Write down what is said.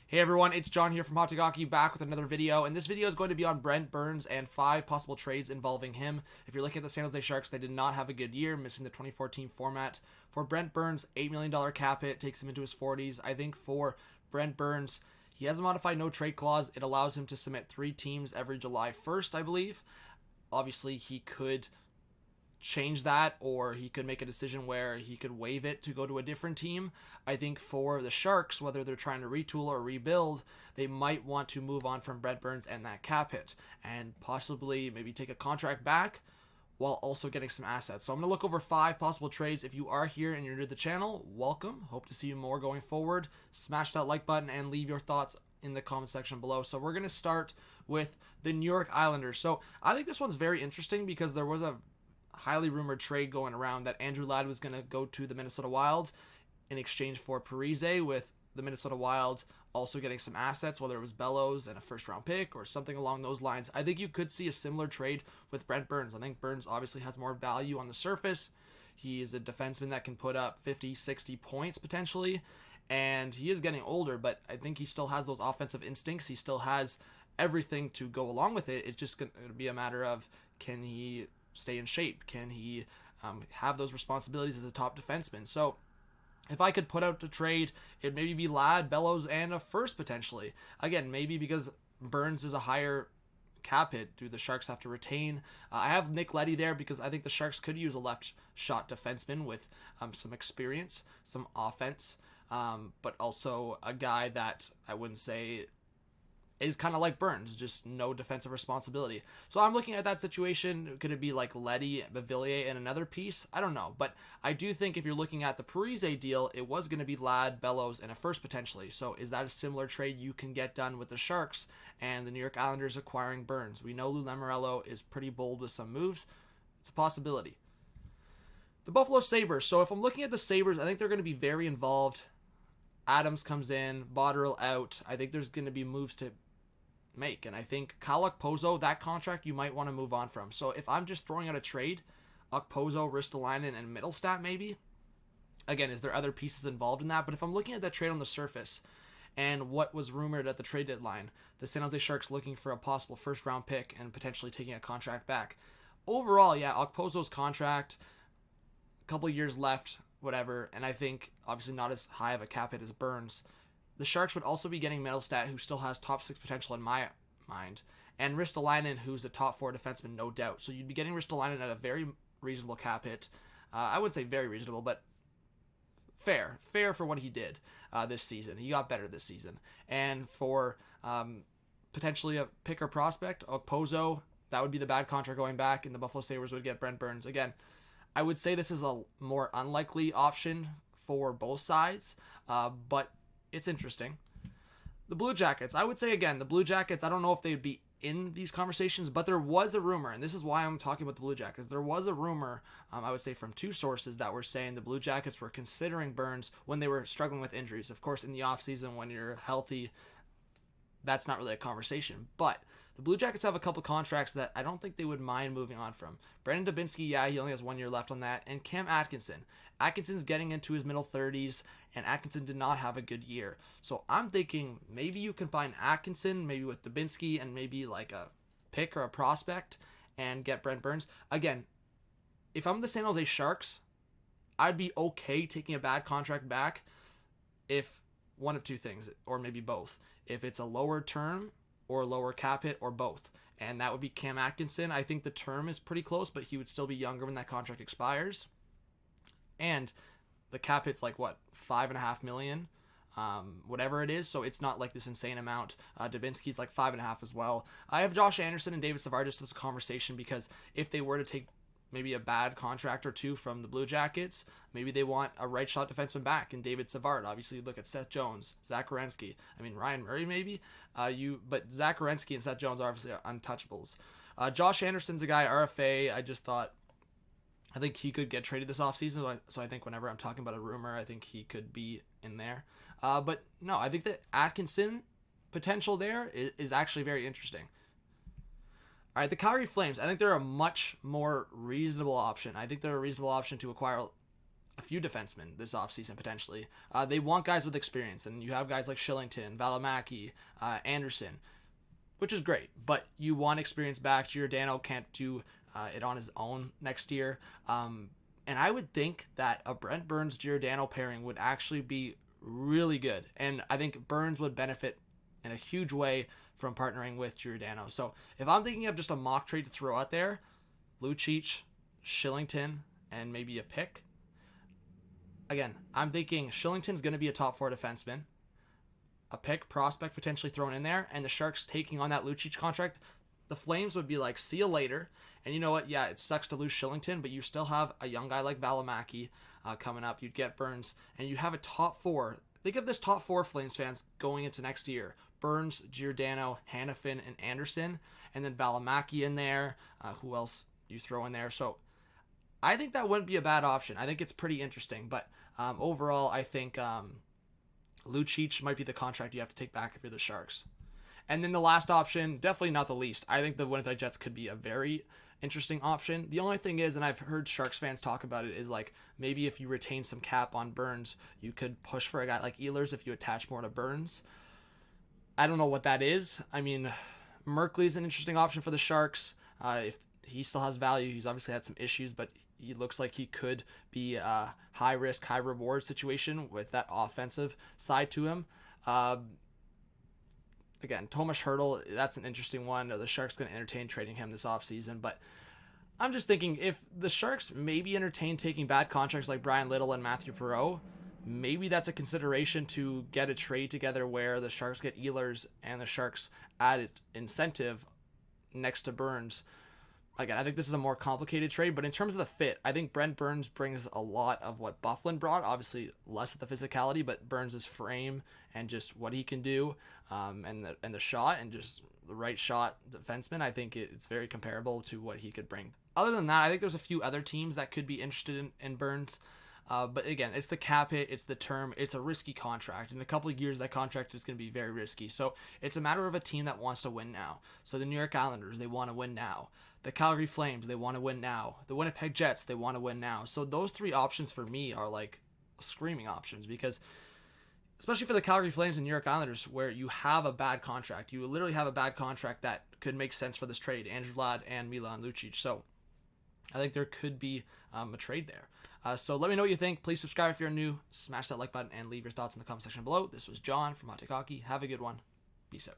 Hey everyone, it's John here from Hockey back with another video, and this video is going to be on Brent Burns and 5 possible trades involving him. If you're looking at the San Jose Sharks, they did not have a good year, missing the 2014 format. For Brent Burns, $8 million cap hit, takes him into his 40s. I think for Brent Burns, he has a modified no trade clause. It allows him to submit 3 teams every July 1st, I believe. Obviously, he could change that, or he could make a decision where he could waive it to go to a different team. I think for the Sharks, whether they're trying to retool or rebuild, they might want to move on from Brent Burns and that cap hit and possibly maybe take a contract back while also getting some assets. So I'm going to look over 5 possible trades. If you are here and you're new to the channel, welcome. Hope to see you more going forward. Smash that like button and leave your thoughts in the comment section below. So we're going to start with the New York Islanders. So I think this one's very interesting because there was a highly rumored trade going around that Andrew Ladd was going to go to the Minnesota Wild in exchange for Parise, with the Minnesota Wild also getting some assets, whether it was Bellows and a first-round pick or something along those lines. I think you could see a similar trade with Brent Burns. I think Burns obviously has more value on the surface. He is a defenseman that can put up 50, 60 points potentially, and he is getting older, but I think he still has those offensive instincts. He still has everything to go along with it. It's just going to be a matter of, can he stay in shape? Can he have those responsibilities as a top defenseman? So if I could put out the trade, it'd maybe be Ladd, Bellows, and a first potentially. Again, maybe because Burns is a higher cap hit, do the Sharks have to retain? I have Nick Leddy there because I think the Sharks could use a left shot defenseman with some experience, some offense, but also a guy that I wouldn't say is kind of like Burns, just no defensive responsibility. So I'm looking at that situation. Could it be like Leddy, Viveiros, and another piece? I don't know. But I do think if you're looking at the Parise deal, it was going to be Ladd, Bellows, and a first potentially. So is that a similar trade you can get done with the Sharks and the New York Islanders acquiring Burns? We know Lou Lamoriello is pretty bold with some moves. It's a possibility. The Buffalo Sabres. So if I'm looking at the Sabres, I think they're going to be very involved. Adams comes in, Botterill out. I think there's going to be moves to make, and I think Kyle Okposo, that contract you might want to move on from. So if I'm just throwing out a trade, Okposo, Ristolainen, and Mittelstadt maybe. Again, is there other pieces involved in that? But if I'm looking at that trade on the surface and what was rumored at the trade deadline, the San Jose Sharks looking for a possible first round pick and potentially taking a contract back. Overall, yeah, Okposo's contract, a couple of years left, whatever, and I think obviously not as high of a cap hit as Burns. The Sharks would also be getting Mittelstadt, who still has top 6 potential in my mind, and Ristolainen, who's a top 4 defenseman, no doubt. So you'd be getting Ristolainen at a very reasonable cap hit. I wouldn't say very reasonable, but fair for what he did this season. He got better this season. And for potentially a pick or prospect, Okposo, that would be the bad contract going back, and the Buffalo Sabres would get Brent Burns. Again, I would say this is a more unlikely option for both sides, but it's interesting. The Blue Jackets, I would say again, the Blue Jackets, I don't know if they'd be in these conversations, but there was a rumor, and this is why I'm talking about the Blue Jackets. There was a rumor, I would say from 2 sources, that were saying the Blue Jackets were considering Burns when they were struggling with injuries. Of course, in the offseason, when you're healthy, that's not really a conversation. But the Blue Jackets have a couple contracts that I don't think they would mind moving on from. Brandon Dubinsky, yeah, he only has 1 year left on that. And Cam Atkinson. Atkinson's getting into his middle 30s, and Atkinson did not have a good year. So I'm thinking maybe you combine Atkinson, maybe with Dubinsky, and maybe like a pick or a prospect, and get Brent Burns. Again, if I'm the San Jose Sharks, I'd be okay taking a bad contract back if one of 2 things, or maybe both. If it's a lower term or a lower cap hit, or both. And that would be Cam Atkinson. I think the term is pretty close, but he would still be younger when that contract expires. And the cap hit's like, what, $5.5 million? Whatever it is, so it's not like this insane amount. Dubinsky's like 5.5 as well. I have Josh Anderson and David Savard just as a conversation, because if they were to take maybe a bad contract or 2 from the Blue Jackets, maybe they want a right shot defenseman back in David Savard. Obviously, you look at Seth Jones, Zach Werenski, Ryan Murray maybe, but Zach Werenski and Seth Jones are obviously untouchables. Josh Anderson's a guy, RFA, I think he could get traded this offseason, so I think whenever I'm talking about a rumor, I think he could be in there. But no, I think that Atkinson potential there is actually very interesting. All right, the Calgary Flames, I think they're a much more reasonable option. I think they're a reasonable option to acquire a few defensemen this offseason potentially. They want guys with experience, and you have guys like Shillington, Valimaki, Anderson, which is great, but you want experience back. Giordano can't do it on his own next year. And I would think that a Brent Burns-Giordano pairing would actually be really good. And I think Burns would benefit in a huge way from partnering with Giordano. So if I'm thinking of just a mock trade to throw out there, Lucic, Shillington, and maybe a pick. Again, I'm thinking Shillington's going to be a top 4 defenseman. A pick prospect potentially thrown in there, and the Sharks taking on that Lucic contract. The Flames would be like, see you later. And you know what? Yeah, it sucks to lose Shillington, but you still have a young guy like Valimaki coming up. You'd get Burns, and you have a top 4. Think of this top 4, Flames fans, going into next year. Burns, Giordano, Hannafin, and Anderson, and then Valimaki in there. Who else you throw in there? So I think that wouldn't be a bad option. I think it's pretty interesting. But overall, I think Lucic might be the contract you have to take back if you're the Sharks. And then the last option, definitely not the least, I think the Winnipeg Jets could be a very interesting option. The only thing is, and I've heard Sharks fans talk about it, is like maybe if you retain some cap on Burns, you could push for a guy like Ehlers if you attach more to Burns. I don't know what that is. I mean, Merkley's an interesting option for the Sharks. If he still has value, he's obviously had some issues, but he looks like he could be a high risk, high reward situation with that offensive side to him. Again, Tomas Hertl, that's an interesting one. Are the Sharks going to entertain trading him this offseason? But I'm just thinking, if the Sharks maybe entertain taking bad contracts like Brian Little and Matthew Perreault, maybe that's a consideration to get a trade together where the Sharks get Ehlers and the Sharks add incentive next to Burns. Again, I think this is a more complicated trade, but in terms of the fit, I think Brent Burns brings a lot of what Byfuglien brought. Obviously, less of the physicality, but Burns' frame and just what he can do, and the shot and just the right shot defenseman. I think it's very comparable to what he could bring. Other than that, I think there's a few other teams that could be interested in Burns. But again, it's the cap hit, it's the term, it's a risky contract. In a couple of years, that contract is going to be very risky. So it's a matter of a team that wants to win now. So the New York Islanders, they want to win now. The Calgary Flames, they want to win now. The Winnipeg Jets, they want to win now. So those 3 options for me are like screaming options, because especially for the Calgary Flames and New York Islanders, where you have a bad contract. You literally have a bad contract that could make sense for this trade, Andrew Ladd and Milan Lucic. So I think there could be a trade there. So let me know what you think. Please subscribe if you're new. Smash that like button and leave your thoughts in the comment section below. This was John from Hot Take Hockey. Have a good one. Peace out.